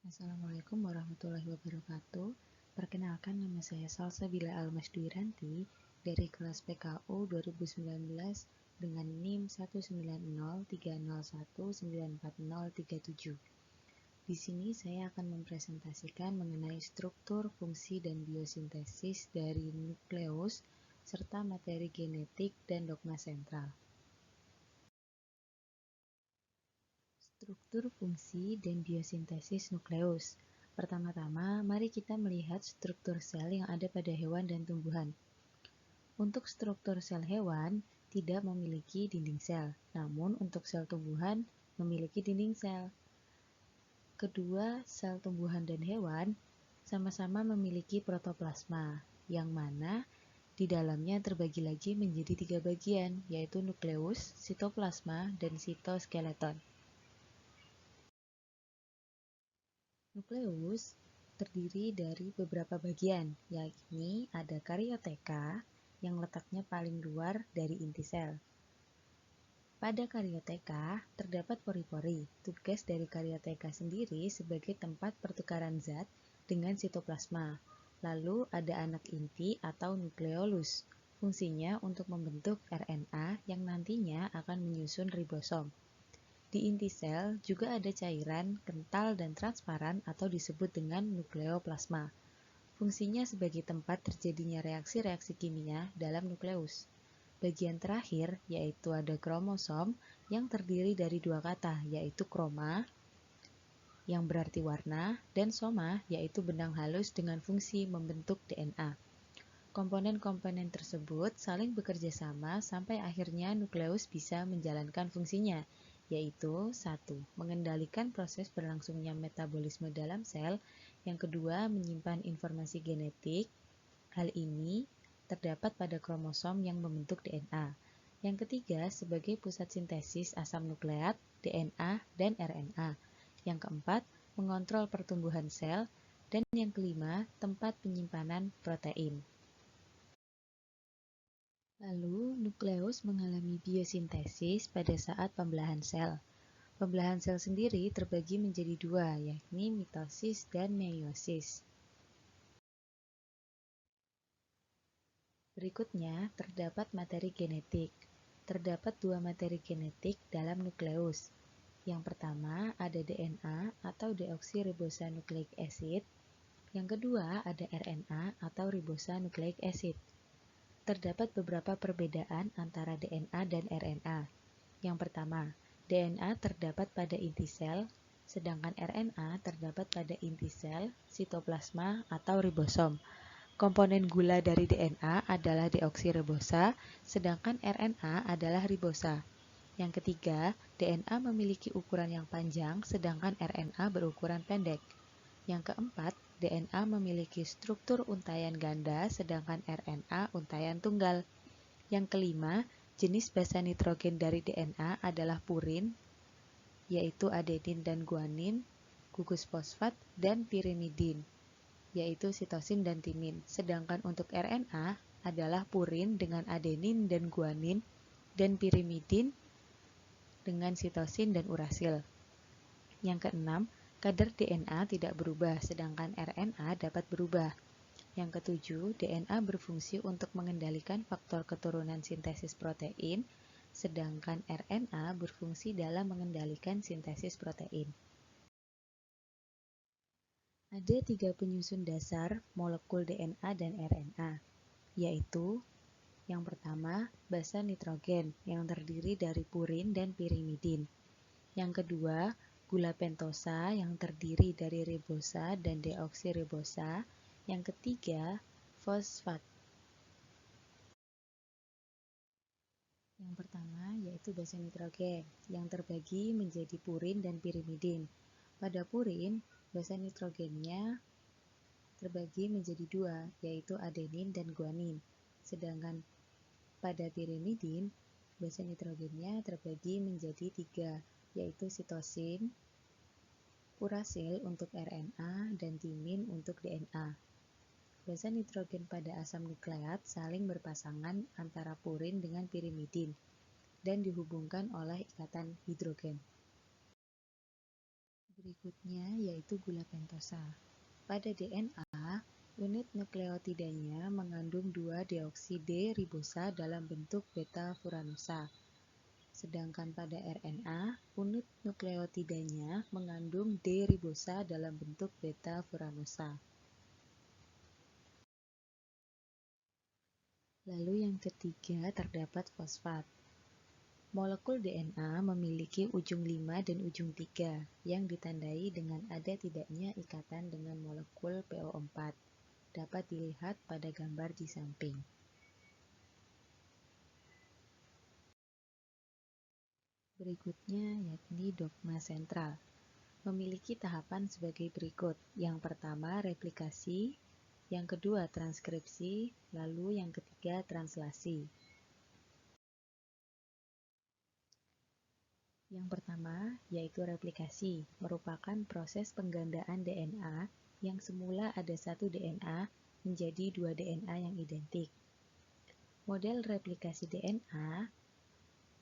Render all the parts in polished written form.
Assalamualaikum warahmatullahi wabarakatuh. Perkenalkan, nama saya Salsabila Almasduiranti dari kelas PKU 2019 dengan NIM 19030194037. Di sini saya akan mempresentasikan mengenai struktur, fungsi, dan biosintesis dari nukleus serta materi genetik dan dogma sentral. Struktur, fungsi, dan biosintesis nukleus. Pertama-tama, mari kita melihat struktur sel yang ada pada hewan dan tumbuhan. Untuk struktur sel hewan, tidak memiliki dinding sel, namun untuk sel tumbuhan memiliki dinding sel. Kedua, sel tumbuhan dan hewan sama-sama memiliki protoplasma, yang mana di dalamnya terbagi lagi menjadi 3 bagian, yaitu nukleus, sitoplasma, dan sitoskeleton. Nukleus terdiri dari beberapa bagian, yakni ada karioteka yang letaknya paling luar dari inti sel. Pada karioteka terdapat pori-pori. Tugas dari karioteka sendiri sebagai tempat pertukaran zat dengan sitoplasma. Lalu ada anak inti atau nukleolus. Fungsinya untuk membentuk RNA yang nantinya akan menyusun ribosom. Di inti sel juga ada cairan, kental, dan transparan atau disebut dengan nukleoplasma. Fungsinya sebagai tempat terjadinya reaksi-reaksi kimia dalam nukleus. Bagian terakhir yaitu ada kromosom yang terdiri dari 2 kata, yaitu kroma yang berarti warna dan soma yaitu benang halus dengan fungsi membentuk DNA. Komponen-komponen tersebut saling bekerja sama sampai akhirnya nukleus bisa menjalankan fungsinya, yaitu 1. Mengendalikan proses berlangsungnya metabolisme dalam sel. Yang kedua, menyimpan informasi genetik. Hal ini terdapat pada kromosom yang membentuk DNA. Yang ketiga, sebagai pusat sintesis asam nukleat, DNA, dan RNA. Yang keempat, mengontrol pertumbuhan sel. Dan yang kelima, tempat penyimpanan protein. Lalu, nukleus mengalami biosintesis pada saat pembelahan sel. Pembelahan sel sendiri terbagi menjadi 2, yakni mitosis dan meiosis. Berikutnya, terdapat materi genetik. Terdapat 2 materi genetik dalam nukleus. Yang pertama, ada DNA atau deoksiribonucleic acid. Yang kedua, ada RNA atau ribonucleic acid. Terdapat beberapa perbedaan antara DNA dan RNA. Yang pertama, DNA terdapat pada inti sel, sedangkan RNA terdapat pada inti sel, sitoplasma, atau ribosom. Komponen gula dari DNA adalah deoksiribosa, sedangkan RNA adalah ribosa. Yang ketiga, DNA memiliki ukuran yang panjang, sedangkan RNA berukuran pendek. Yang keempat, DNA memiliki struktur untaian ganda, sedangkan RNA untaian tunggal. Yang kelima, jenis basa nitrogen dari DNA adalah purin, yaitu adenin dan guanin, gugus fosfat, dan pirimidin, yaitu sitosin dan timin. Sedangkan untuk RNA adalah purin dengan adenin dan guanin, dan pirimidin dengan sitosin dan urasil. Yang keenam, kadar DNA tidak berubah, sedangkan RNA dapat berubah. Yang ketujuh, DNA berfungsi untuk mengendalikan faktor keturunan sintesis protein, sedangkan RNA berfungsi dalam mengendalikan sintesis protein. Ada 3 penyusun dasar molekul DNA dan RNA, yaitu yang pertama, basa nitrogen yang terdiri dari purin dan pirimidin. Yang kedua, gula pentosa yang terdiri dari ribosa dan deoksiribosa. Yang ketiga, fosfat. Yang pertama yaitu basa nitrogen yang terbagi menjadi purin dan pirimidin. Pada purin, basa nitrogennya terbagi menjadi 2, yaitu adenin dan guanin. Sedangkan pada pirimidin, basa nitrogennya terbagi menjadi 3, yaitu sitosin, urasil untuk RNA, dan timin untuk DNA. Basa nitrogen pada asam nukleat saling berpasangan antara purin dengan pirimidin dan dihubungkan oleh ikatan hidrogen. Berikutnya yaitu gula pentosa. Pada DNA, unit nukleotidanya mengandung 2-deoksi-D-ribosa dalam bentuk beta-furanosa. Sedangkan pada RNA, unit nukleotidanya mengandung D-ribosa dalam bentuk beta-furanosa. Lalu yang ketiga terdapat fosfat. Molekul DNA memiliki ujung 5 dan ujung 3 yang ditandai dengan ada tidaknya ikatan dengan molekul PO4. Dapat dilihat pada gambar di samping. Berikutnya yakni dogma sentral. Memiliki tahapan sebagai berikut. Yang pertama replikasi, yang kedua transkripsi, lalu yang ketiga translasi. Yang pertama yaitu replikasi, merupakan proses penggandaan DNA yang semula ada satu DNA menjadi 2 DNA yang identik. Model replikasi DNA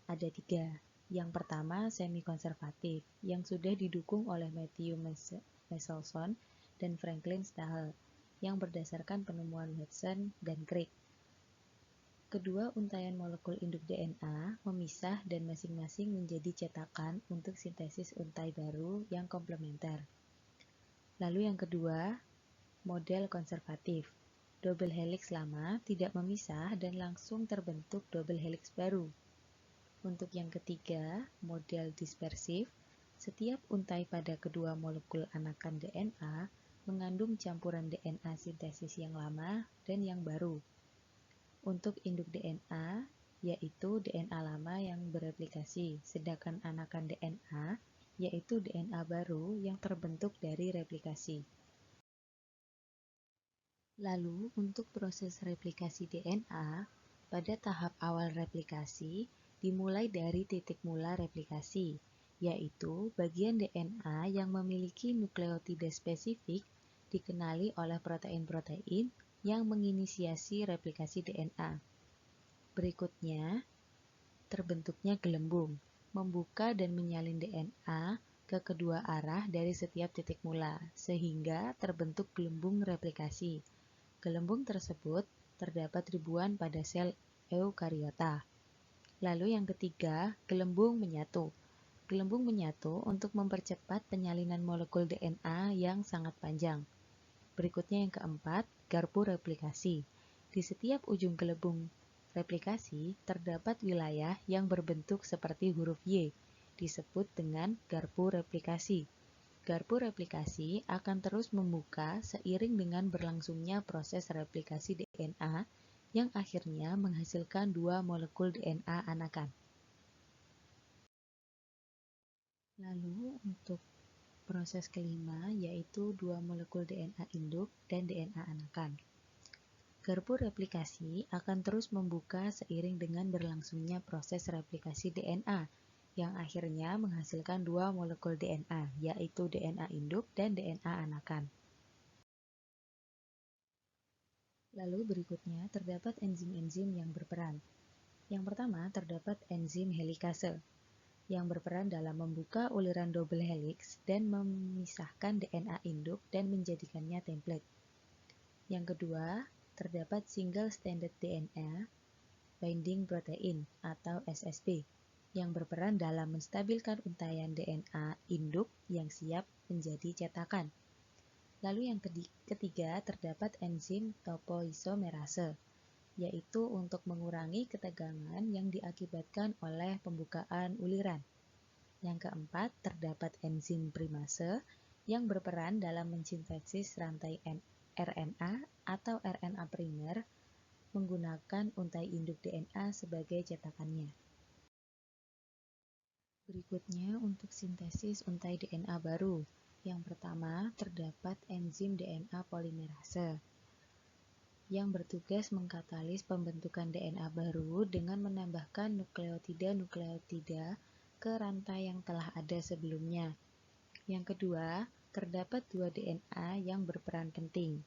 ada 3. Yang pertama semi-konservatif, yang sudah didukung oleh Matthew Meselson dan Franklin Stahl, yang berdasarkan penemuan Watson dan Crick. Kedua untaian molekul induk DNA memisah dan masing-masing menjadi cetakan untuk sintesis untai baru yang komplementer. Lalu yang kedua, model konservatif. Double helix lama tidak memisah dan langsung terbentuk double helix baru. Untuk yang ketiga, model dispersif, setiap untai pada kedua molekul anakan DNA mengandung campuran DNA sintesis yang lama dan yang baru. Untuk induk DNA, yaitu DNA lama yang bereplikasi, sedangkan anakan DNA, yaitu DNA baru yang terbentuk dari replikasi. Lalu, untuk proses replikasi DNA, pada tahap awal replikasi, dimulai dari titik mula replikasi, yaitu bagian DNA yang memiliki nukleotida spesifik dikenali oleh protein-protein yang menginisiasi replikasi DNA. Berikutnya, terbentuknya gelembung, membuka dan menyalin DNA ke kedua arah dari setiap titik mula, sehingga terbentuk gelembung replikasi. Gelembung tersebut terdapat ribuan pada sel eukariota. Lalu yang ketiga, gelembung menyatu. Gelembung menyatu untuk mempercepat penyalinan molekul DNA yang sangat panjang. Berikutnya yang keempat, garpu replikasi. Di setiap ujung gelembung replikasi terdapat wilayah yang berbentuk seperti huruf Y, disebut dengan garpu replikasi. Garpu replikasi akan terus membuka seiring dengan berlangsungnya proses replikasi DNA yang akhirnya menghasilkan 2 molekul DNA anakan. Lalu untuk proses kelima yaitu 2 molekul DNA induk dan DNA anakan. Garpu replikasi akan terus membuka seiring dengan berlangsungnya proses replikasi DNA yang akhirnya menghasilkan 2 molekul DNA, yaitu DNA induk dan DNA anakan. Lalu berikutnya terdapat enzim-enzim yang berperan. Yang pertama terdapat enzim helikase, yang berperan dalam membuka uliran double helix dan memisahkan DNA induk dan menjadikannya template. Yang kedua, terdapat single stranded DNA binding protein atau SSB, yang berperan dalam menstabilkan untaian DNA induk yang siap menjadi cetakan. Lalu yang ketiga terdapat enzim topoisomerase, yaitu untuk mengurangi ketegangan yang diakibatkan oleh pembukaan uliran. Yang keempat terdapat enzim primase yang berperan dalam mensintesis rantai RNA atau RNA primer menggunakan untai induk DNA sebagai cetakannya. Berikutnya untuk sintesis untai DNA baru. Yang pertama terdapat enzim DNA polimerase yang bertugas mengkatalis pembentukan DNA baru dengan menambahkan nukleotida-nukleotida ke rantai yang telah ada sebelumnya. Yang kedua, terdapat 2 DNA yang berperan penting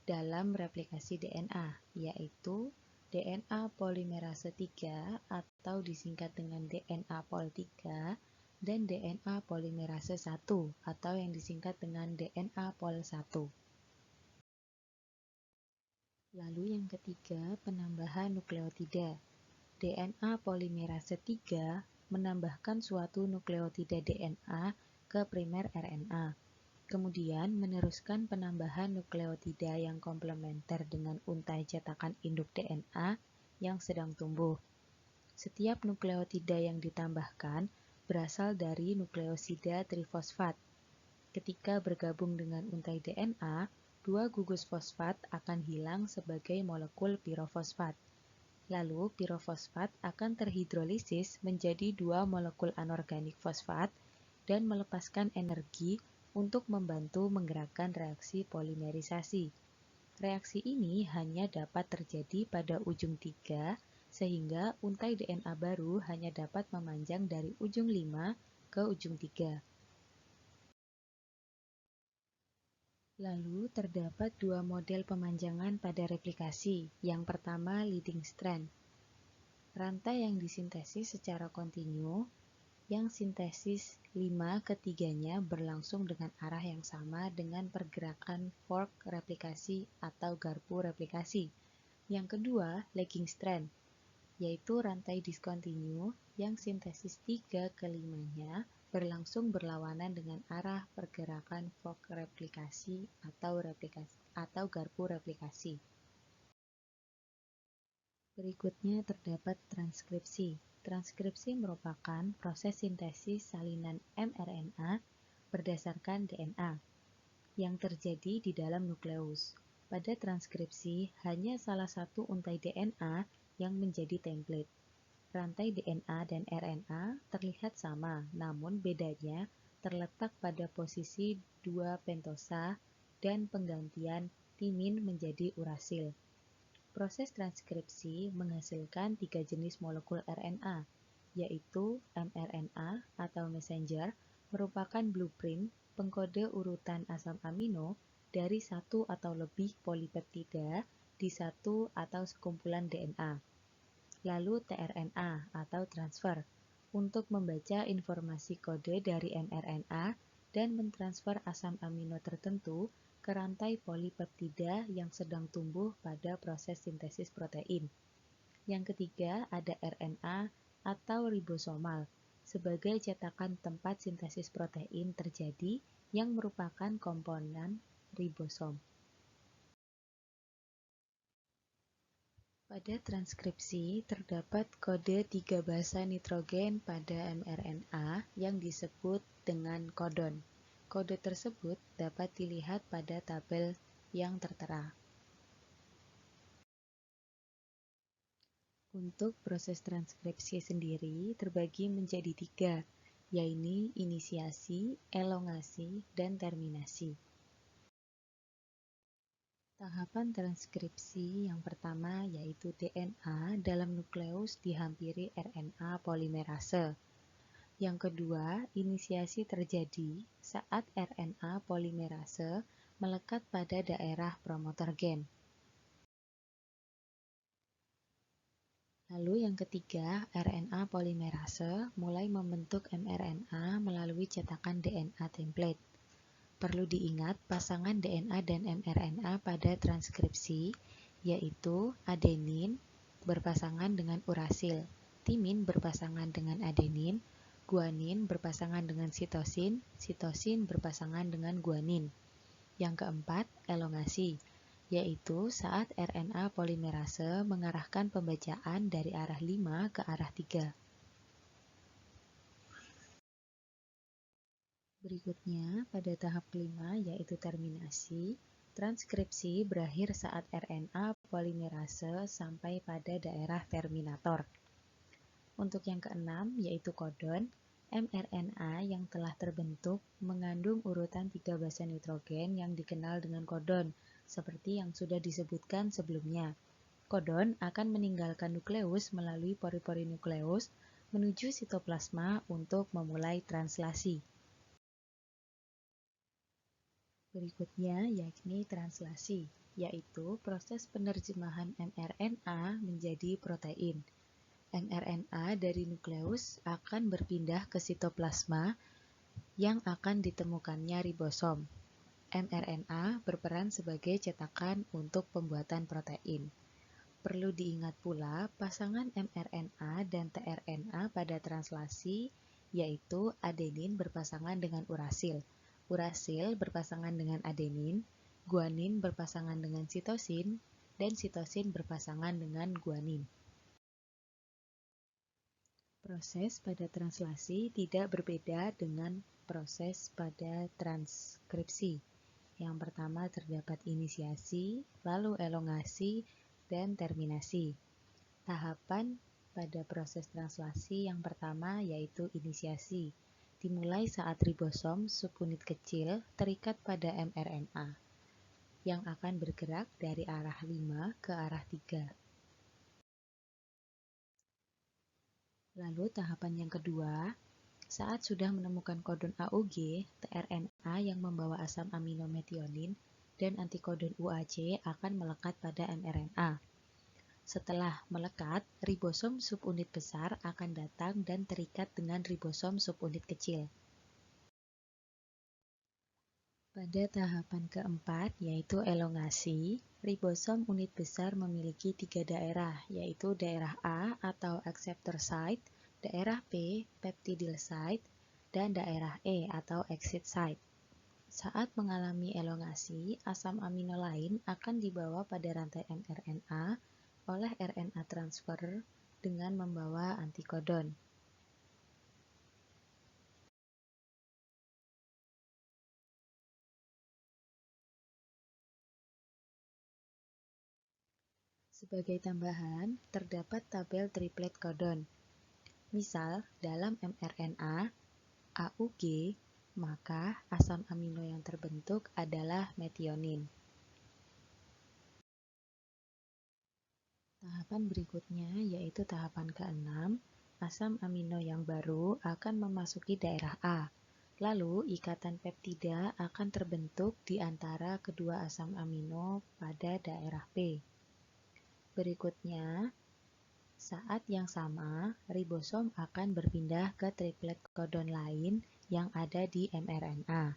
dalam replikasi DNA, yaitu DNA polimerase 3 atau disingkat dengan DNA pol 3 dan DNA polimerase 1 atau yang disingkat dengan DNA pol 1. Lalu yang ketiga, penambahan nukleotida. DNA polimerase 3 menambahkan suatu nukleotida DNA ke primer RNA. Kemudian meneruskan penambahan nukleotida yang komplementer dengan untai cetakan induk DNA yang sedang tumbuh. Setiap nukleotida yang ditambahkan berasal dari nukleosida trifosfat. Ketika bergabung dengan untai DNA, dua gugus fosfat akan hilang sebagai molekul pirofosfat. Lalu pirofosfat akan terhidrolisis menjadi dua molekul anorganik fosfat dan melepaskan energi untuk membantu menggerakkan reaksi polimerisasi. Reaksi ini hanya dapat terjadi pada ujung 3, sehingga untai DNA baru hanya dapat memanjang dari ujung 5 ke ujung 3. Lalu terdapat dua model pemanjangan pada replikasi. Yang pertama, leading strand. Rantai yang disintesis secara kontinu, yang sintesis 5 ketiganya berlangsung dengan arah yang sama dengan pergerakan fork replikasi atau garpu replikasi. Yang kedua, lagging strand, yaitu rantai diskontinu yang sintesis 3 ke-5-nya berlangsung berlawanan dengan arah pergerakan fork replikasi atau garpu replikasi. Berikutnya terdapat transkripsi. Transkripsi merupakan proses sintesis salinan mRNA berdasarkan DNA yang terjadi di dalam nukleus. Pada transkripsi, hanya salah satu untai DNA yang menjadi template. Rantai DNA dan RNA terlihat sama, namun bedanya terletak pada posisi 2 pentosa dan penggantian timin menjadi urasil. Proses transkripsi menghasilkan 3 jenis molekul RNA, yaitu mRNA atau messenger, merupakan blueprint pengkode urutan asam amino dari satu atau lebih polipeptida di satu atau sekumpulan DNA. Lalu tRNA atau transfer, untuk membaca informasi kode dari mRNA dan mentransfer asam amino tertentu ke rantai polipeptida yang sedang tumbuh pada proses sintesis protein. Yang ketiga ada RNA atau ribosomal, sebagai cetakan tempat sintesis protein terjadi yang merupakan komponen ribosom. Pada transkripsi, terdapat kode 3 basa nitrogen pada mRNA yang disebut dengan codon. Kode tersebut dapat dilihat pada tabel yang tertera. Untuk proses transkripsi sendiri terbagi menjadi 3, yaitu inisiasi, elongasi, dan terminasi. Tahapan transkripsi yang pertama yaitu DNA dalam nukleus dihampiri RNA polimerase. Yang kedua, inisiasi terjadi saat RNA polimerase melekat pada daerah promoter gen. Lalu yang ketiga, RNA polimerase mulai membentuk mRNA melalui cetakan DNA template. Perlu diingat pasangan DNA dan mRNA pada transkripsi, yaitu adenin berpasangan dengan urasil, timin berpasangan dengan adenin, guanin berpasangan dengan sitosin, sitosin berpasangan dengan guanin. Yang keempat, elongasi, yaitu saat RNA polimerase mengarahkan pembacaan dari arah 5 ke arah 3. Berikutnya, pada tahap kelima yaitu terminasi, transkripsi berakhir saat RNA polimerase sampai pada daerah terminator. Untuk yang keenam yaitu codon, mRNA yang telah terbentuk mengandung urutan 3 basa nitrogen yang dikenal dengan codon, seperti yang sudah disebutkan sebelumnya. Codon akan meninggalkan nukleus melalui pori-pori nukleus menuju sitoplasma untuk memulai translasi. Berikutnya yakni translasi, yaitu proses penerjemahan mRNA menjadi protein. mRNA dari nukleus akan berpindah ke sitoplasma yang akan ditemukannya ribosom. mRNA berperan sebagai cetakan untuk pembuatan protein. Perlu diingat pula pasangan mRNA dan tRNA pada translasi, yaitu adenin berpasangan dengan urasil, urasil berpasangan dengan adenin, guanin berpasangan dengan sitosin, dan sitosin berpasangan dengan guanin. Proses pada translasi tidak berbeda dengan proses pada transkripsi. Yang pertama terdapat inisiasi, lalu elongasi, dan terminasi. Tahapan pada proses translasi yang pertama yaitu inisiasi, dimulai saat ribosom subunit kecil terikat pada mRNA, yang akan bergerak dari arah 5 ke arah 3. Lalu tahapan yang kedua, saat sudah menemukan kodon AUG, tRNA yang membawa asam amino metionin dan antikodon UAC akan melekat pada mRNA. Setelah melekat, ribosom subunit besar akan datang dan terikat dengan ribosom subunit kecil. Pada tahapan keempat, yaitu elongasi, ribosom unit besar memiliki 3 daerah, yaitu daerah A atau acceptor site, daerah B, peptidyl site, dan daerah E atau exit site. Saat mengalami elongasi, asam amino lain akan dibawa pada rantai mRNA oleh RNA transfer dengan membawa antikodon. Sebagai tambahan, terdapat tabel triplet kodon. Misal, dalam mRNA AUG, maka asam amino yang terbentuk adalah metionin. Tahapan berikutnya yaitu tahapan ke-6, asam amino yang baru akan memasuki daerah A. Lalu, ikatan peptida akan terbentuk di antara kedua asam amino pada daerah B. Berikutnya, saat yang sama, ribosom akan berpindah ke triplet kodon lain yang ada di mRNA.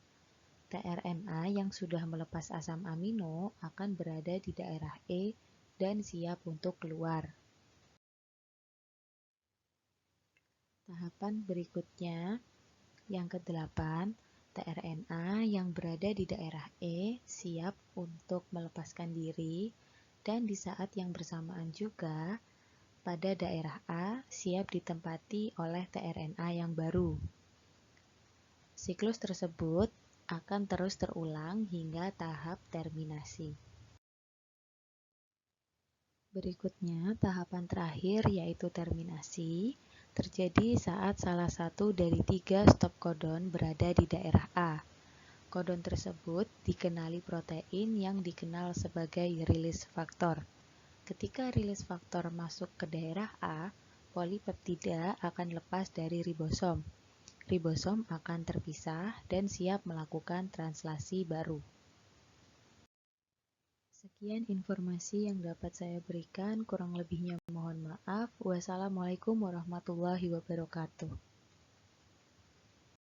tRNA yang sudah melepas asam amino akan berada di daerah E dan siap untuk keluar. Tahapan berikutnya, yang ke-8, tRNA yang berada di daerah E siap untuk melepaskan diri, dan di saat yang bersamaan juga, pada daerah A siap ditempati oleh tRNA yang baru. Siklus tersebut akan terus terulang hingga tahap terminasi. Berikutnya, tahapan terakhir yaitu terminasi, terjadi saat salah satu dari 3 stop kodon berada di daerah A. Kodon tersebut dikenali protein yang dikenal sebagai release factor. Ketika release faktor masuk ke daerah A, polipeptida akan lepas dari ribosom. Ribosom akan terpisah dan siap melakukan translasi baru. Sekian informasi yang dapat saya berikan, kurang lebihnya mohon maaf. Wassalamualaikum warahmatullahi wabarakatuh.